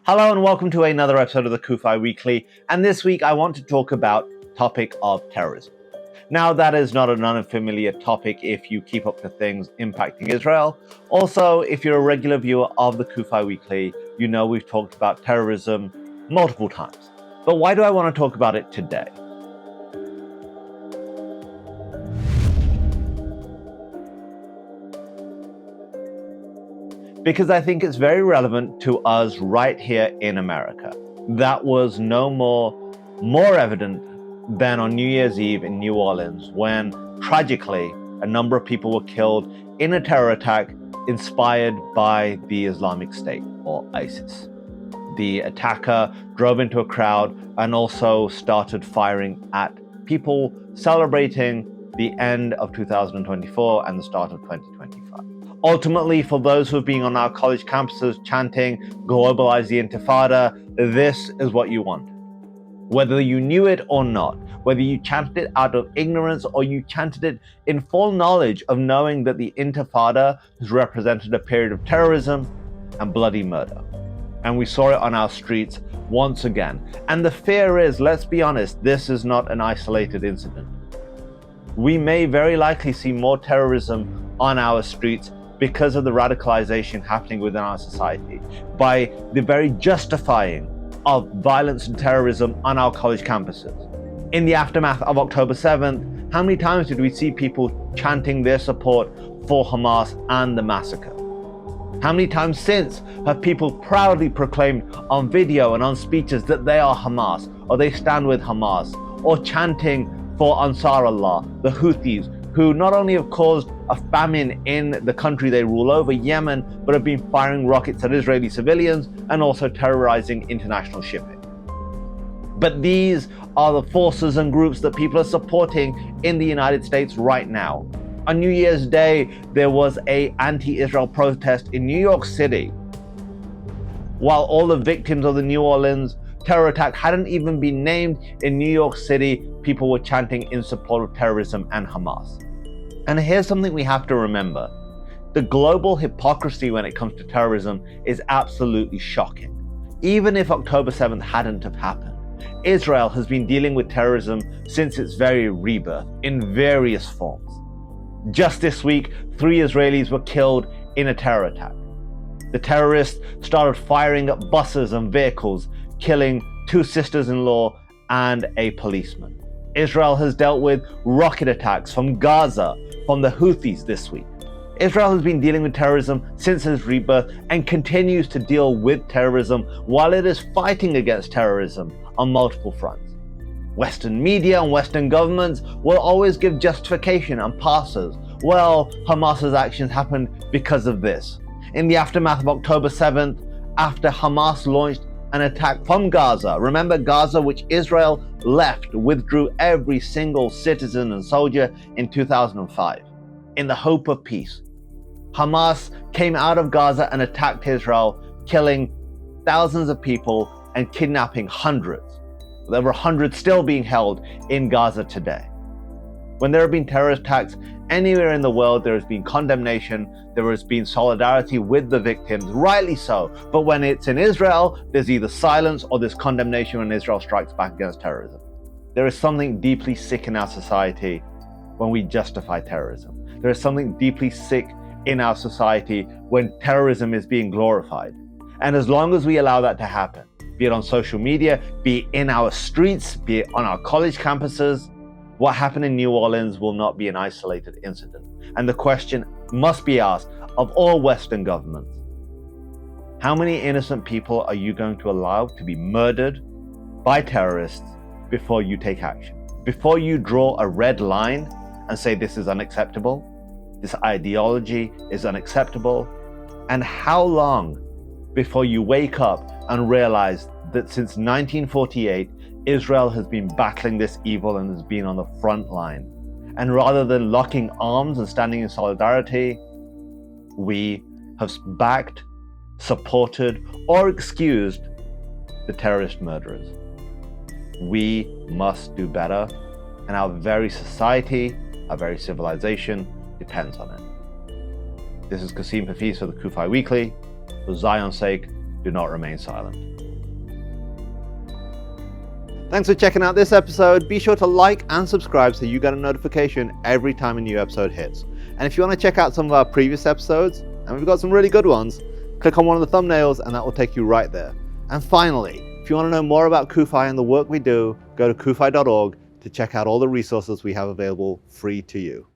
Hello and welcome to another episode of the CUFI Weekly, and this week I want to talk about topic of terrorism. Now that is not an unfamiliar topic if you keep up to things impacting Israel. Also, if you're a regular viewer of the CUFI Weekly, you know we've talked about terrorism multiple times. But why do I want to talk about it today? Because I think it's very relevant to us right here in America. That was no more evident than on New Year's Eve in New Orleans, when tragically a number of people were killed in a terror attack inspired by the Islamic State or ISIS. The attacker drove into a crowd and also started firing at people celebrating the end of 2024 and the start of 2025. Ultimately, for those who have been on our college campuses chanting, "Globalize the Intifada," this is what you want. Whether you knew it or not, whether you chanted it out of ignorance or you chanted it in full knowledge of knowing that the Intifada has represented a period of terrorism and bloody murder. And we saw it on our streets once again. And the fear is, let's be honest, this is not an isolated incident. We may very likely see more terrorism on our streets because of the radicalization happening within our society, by the very justifying of violence and terrorism on our college campuses. In the aftermath of October 7th, how many times did we see people chanting their support for Hamas and the massacre? How many times since have people proudly proclaimed on video and on speeches that they are Hamas, or they stand with Hamas, or chanting for Ansar Allah, the Houthis, who not only have caused a famine in the country they rule over, Yemen, but have been firing rockets at Israeli civilians and also terrorizing international shipping. But these are the forces and groups that people are supporting in the United States right now. On New Year's Day, there was an anti-Israel protest in New York City, while all the victims of the New Orleans terror attack hadn't even been named. In New York City, people were chanting in support of terrorism and Hamas. And here's something we have to remember. The global hypocrisy when it comes to terrorism is absolutely shocking. Even if October 7th hadn't have happened, Israel has been dealing with terrorism since its very rebirth in various forms. Just this week, 3 Israelis were killed in a terror attack. The terrorists started firing at buses and vehicles, killing 2 sisters-in-law and a policeman. Israel has dealt with rocket attacks from Gaza, from the Houthis this week. Israel has been dealing with terrorism since its rebirth and continues to deal with terrorism while it is fighting against terrorism on multiple fronts. Western media and Western governments will always give justification and passes. Well, Hamas's actions happened because of this. In the aftermath of October 7th, after Hamas launched an attack from Gaza. Remember, Gaza, which Israel left, withdrew every single citizen and soldier in 2005 in the hope of peace. Hamas came out of Gaza and attacked Israel, killing thousands of people and kidnapping hundreds. There were hundreds still being held in Gaza today. When there have been terrorist attacks anywhere in the world, there has been condemnation, there has been solidarity with the victims, rightly so. But when it's in Israel, there's either silence or there's condemnation when Israel strikes back against terrorism. There is something deeply sick in our society when we justify terrorism. There is something deeply sick in our society when terrorism is being glorified. And as long as we allow that to happen, be it on social media, be it in our streets, be it on our college campuses, what happened in New Orleans will not be an isolated incident. And the question must be asked of all Western governments: how many innocent people are you going to allow to be murdered by terrorists before you take action? Before you draw a red line and say this is unacceptable, this ideology is unacceptable? And how long before you wake up and realize that since 1948, Israel has been battling this evil and has been on the front line? And rather than locking arms and standing in solidarity, we have backed, supported, or excused the terrorist murderers. We must do better, and our very society, our very civilization depends on it. This is Kasim Hafeez for the CUFI Weekly. For Zion's sake, do not remain silent. Thanks for checking out this episode. Be sure to like and subscribe so you get a notification every time a new episode hits. And if you want to check out some of our previous episodes, and we've got some really good ones, click on one of the thumbnails and that will take you right there. And finally, if you want to know more about CUFI and the work we do, go to CUFI.org to check out all the resources we have available free to you.